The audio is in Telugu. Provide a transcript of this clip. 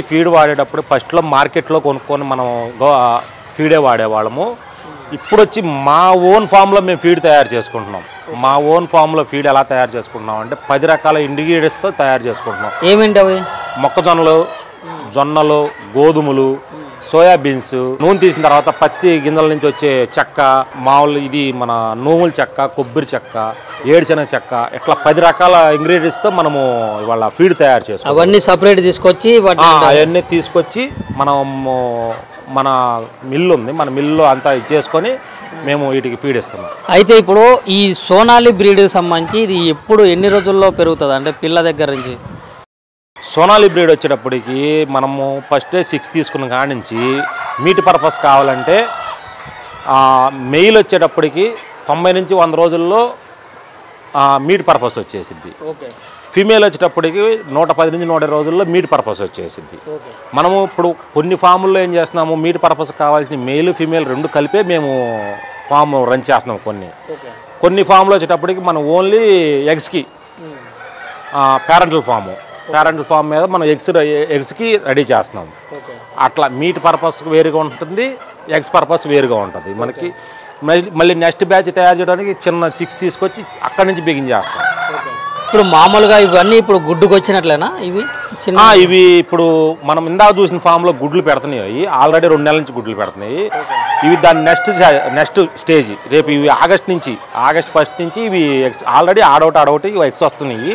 ఫీడ్ వాడేటప్పుడు ఫస్ట్లో మార్కెట్లో కొనుక్కొని మనం ఫీడే వాడేవాళ్ళము. ఇప్పుడు వచ్చి మా ఓన్ ఫామ్లో మేము ఫీడ్ తయారు చేసుకుంటున్నాం. మా ఓన్ ఫామ్లో ఫీడ్ ఎలా తయారు చేసుకుంటున్నాం అంటే 10 రకాల ఇంగ్రీడియంట్స్తో తయారు చేసుకుంటున్నాం. ఏమేంటి అవి? మొక్కజొన్నలు, జొన్నలు, గోధుమలు, సోయాబీన్స్, నూనె తీసిన తర్వాత పత్తి గింజల నుంచి వచ్చే చెక్క, మామూలు ఇది మన నూముల చెక్క, కొబ్బరి చెక్క, ఏడుశనగ చెక్క, ఇట్లా 10 రకాల ఇంగ్రీడియంట్స్తో మనము ఇవాళ ఫీడ్ తయారు చేసుకుంటాం. అవన్నీ సపరేట్ తీసుకొచ్చి అవన్నీ తీసుకొచ్చి మనము మన మిల్లు ఉంది, మన మిల్లు అంతా ఇచ్చేసుకొని మేము వీటికి ఫీడ్ ఇస్తున్నాం. అయితే ఇప్పుడు ఈ సోనాలి బ్రీడ్కి సంబంధించి ఇది ఎప్పుడు ఎన్ని రోజుల్లో పెరుగుతుంది అంటే పిల్ల దగ్గర నుంచి? సోనాలి బ్రీడ్ వచ్చేటప్పటికి మనము ఫస్ట్ డే 6 తీసుకున్న కాడి నుంచి మీట్ పర్పస్ కావాలంటే మెయిల్ వచ్చేటప్పటికి 90 నుంచి 100 రోజుల్లో మీట్ పర్పస్ వచ్చేసిద్ది. ఫీమేల్ వచ్చేటప్పటికి 110 నుంచి 120 రోజుల్లో మీట్ పర్పస్ వచ్చేసిద్ది. మనము ఇప్పుడు కొన్ని ఫాముల్లో ఏం చేస్తున్నాము, మీట్ పర్పస్ కావాల్సిన మెయిల్ ఫీమేల్ 2 కలిపే మేము ఫామ్ రన్ చేస్తున్నాం. కొన్ని ఫామ్లో వచ్చేటప్పటికి మనం ఓన్లీ ఎగ్స్కి పేరెంటల్ ఫామ్ మీద మనం ఎగ్స్కి రెడీ చేస్తున్నాం. అట్లా మీట్ పర్పస్ వేరుగా ఉంటుంది, ఎగ్స్ పర్పస్ వేరుగా ఉంటుంది. మనకి మళ్ళీ నెక్స్ట్ బ్యాచ్ తయారు చేయడానికి చిన్న 6 తీసుకొచ్చి అక్కడి నుంచి బిగిన్ చేస్తాం. ఇప్పుడు మామూలుగా ఇవన్నీ ఇప్పుడు గుడ్డుకు వచ్చినట్లేనా? ఇవి ఇప్పుడు మనం ఇందాక చూసిన ఫామ్లో గుడ్లు పెడుతున్నాయి, ఆల్రెడీ 2 నెలల నుంచి గుడ్లు పెడుతున్నాయి. ఇవి దాని నెక్స్ట్ స్టేజ్ రేపు ఇవి ఆగస్ట్ 1 నుంచి ఇవి ఎగ్స్ ఆల్రెడీ ఆడౌట్ ఇవి ఎగ్స్ వస్తున్నాయి.